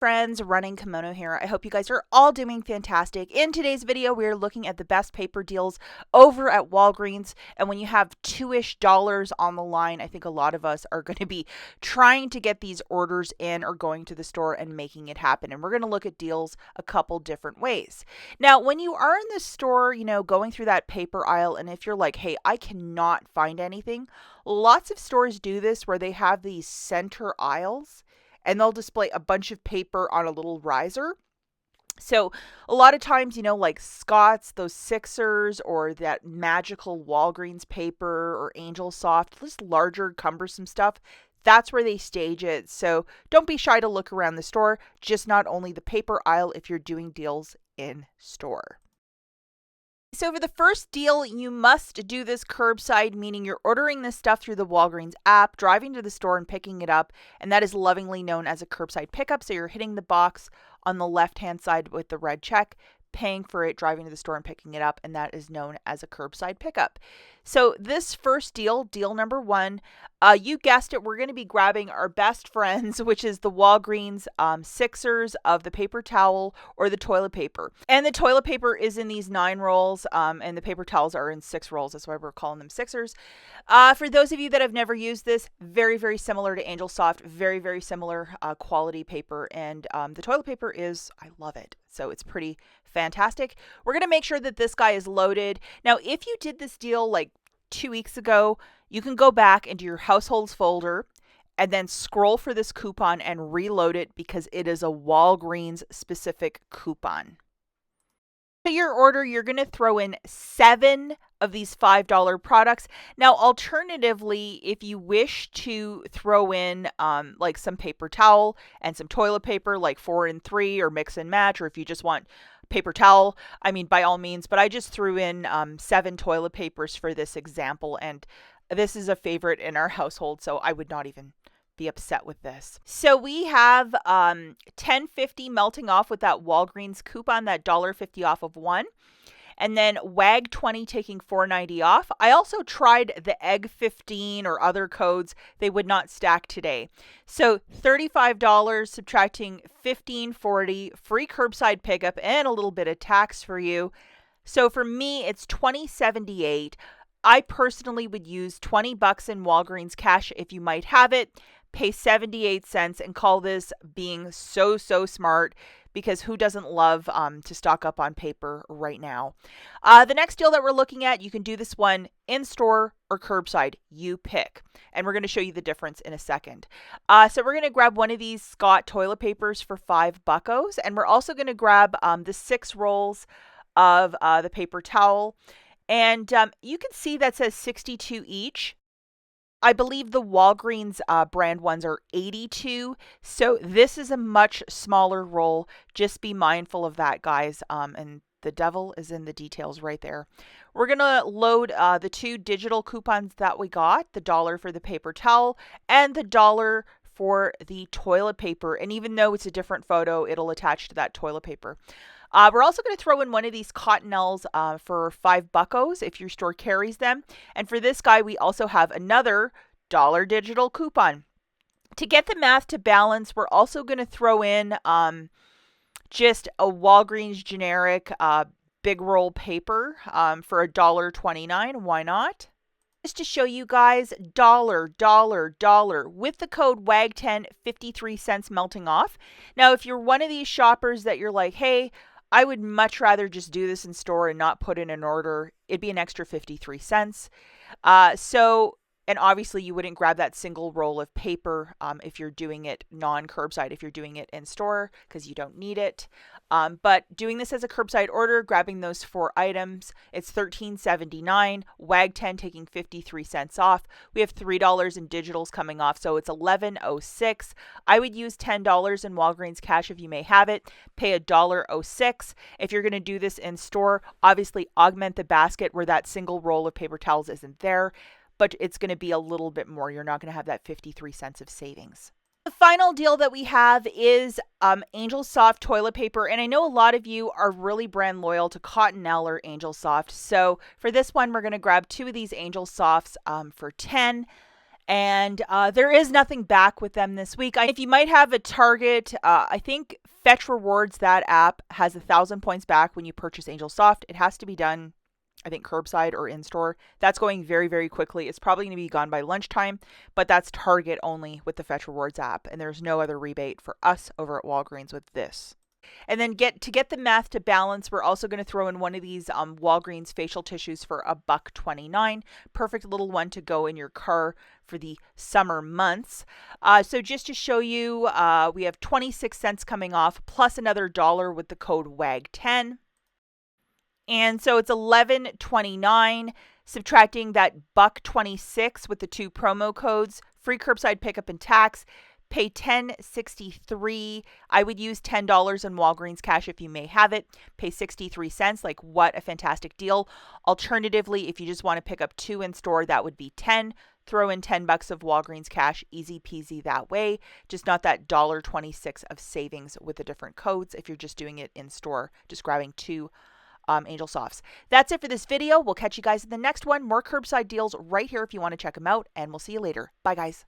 Friends, Running Kimono here. I hope you guys are all doing fantastic. In today's video, we're looking at the best paper deals over at Walgreens. And when you have $2-ish on the line, I think a lot of us are going to be trying to get these orders in or going to the store and making it happen. And we're going to look at deals a couple different ways. Now, when you are in the store, going through that paper aisle, and if you're like, hey, I cannot find anything, lots of stores do this where they have these center aisles and they'll display a bunch of paper on a little riser. So a lot of times, like Scott's, those Sixers, or that magical Walgreens paper or Angel Soft, this larger, cumbersome stuff, that's where they stage it. So don't be shy to look around the store, just not only the paper aisle if you're doing deals in store. So for the first deal, you must do this curbside, meaning you're ordering this stuff through the Walgreens app, driving to the store and picking it up, and that is lovingly known as a curbside pickup. So you're hitting the box on the left-hand side with the red check, paying for it, driving to the store and picking it up, and that is known as a curbside pickup. So this first deal, deal number one, you guessed it, we're going to be grabbing our best friends, which is the Walgreens Sixers of the paper towel or the toilet paper. And the toilet paper is in these 9 rolls, and the paper towels are in 6 rolls. That's why we're calling them Sixers. For those of you that have never used this, very, very similar to Angel Soft, very, very similar quality paper. And the toilet paper is, I love it. So it's pretty fantastic. We're going to make sure that this guy is loaded. Now, if you did this deal like 2 weeks ago, you can go back into your households folder and then scroll for this coupon and reload it because it is a Walgreens specific coupon. To your order, you're going to throw in 7 of these $5 products. Now, alternatively, if you wish to throw in like some paper towel and some toilet paper, like 4 and 3 or mix and match, or if you just want paper towel, by all means, but I just threw in 7 toilet papers for this example, and this is a favorite in our household, so I would not even be upset with this. So we have $10.50 melting off with that Walgreens coupon, that $1.50 off of 1. And then WAG 20 taking $4.90 off. I also tried the Egg 15 or other codes. They would not stack today. So $35 subtracting $15.40, free curbside pickup and a little bit of tax for you. So for me, it's $20.78. I personally would use $20 in Walgreens cash if you might have it. Pay 78 cents and call this being so smart, because who doesn't love to stock up on paper right now? The next deal that we're looking at, you can do this one in store or curbside. You pick. And we're going to show you the difference in a second. So we're going to grab one of these Scott toilet papers for $5. And we're also going to grab the 6 rolls of the paper towel. And you can see that says 62 each. I believe the Walgreens brand ones are 82. So this is a much smaller roll. Just be mindful of that, guys. And the devil is in the details right there. We're going to load the 2 digital coupons that we got, the $1 for the paper towel and the $1 for the toilet paper. And even though it's a different photo, it'll attach to that toilet paper. We're also going to throw in one of these Cottonelles for $5 if your store carries them. And for this guy, we also have another $1 digital coupon. To get the math to balance, we're also going to throw in just a Walgreens generic big roll paper for $1.29. Why not? Just to show you guys, $, with the code WAG10, 53 cents melting off. Now, if you're one of these shoppers that you're like, hey, I would much rather just do this in store and not put in an order, it'd be an extra 53 cents. And obviously you wouldn't grab that single roll of paper if you're doing it non-curbside, if you're doing it in store, because you don't need it. But doing this as a curbside order, grabbing those 4 items, it's $13.79, WAG 10 taking 53 cents off. We have $3 in digitals coming off, so it's $11.06. I would use $10 in Walgreens cash if you may have it. Pay $1.06. If you're going to do this in store, obviously augment the basket where that single roll of paper towels isn't there, but it's going to be a little bit more. You're not going to have that 53 cents of savings. The final deal that we have is Angel Soft toilet paper. And I know a lot of you are really brand loyal to Cottonelle or Angel Soft. So for this one, we're going to grab 2 of these Angel Softs for $10. And there is nothing back with them this week. If you might have a Target, I think Fetch Rewards, that app, has 1,000 points back when you purchase Angel Soft. It has to be done, I think, curbside or in store. That's going very, very quickly. It's probably going to be gone by lunchtime, but that's Target only with the Fetch Rewards app. And there's no other rebate for us over at Walgreens with this. And then to get the math to balance, we're also going to throw in one of these Walgreens facial tissues for $1.29. Perfect little one to go in your car for the summer months. So just to show you, we have 26 cents coming off plus another $1 with the code WAG10. And so it's $11.29, subtracting that $1.26 with the two promo codes, free curbside pickup and tax. Pay $10.63. I would use $10 in Walgreens cash if you may have it. Pay 63 cents. Like, what a fantastic deal. Alternatively, if you just want to pick up 2 in store, that would be 10. Throw in $10 of Walgreens cash. Easy peasy that way. Just not that $1.26 of savings with the different codes if you're just doing it in store, just grabbing 2 Angel Softs. That's it for this video. We'll catch you guys in the next one. More curbside deals right here if you want to check them out, and we'll see you later. Bye, guys.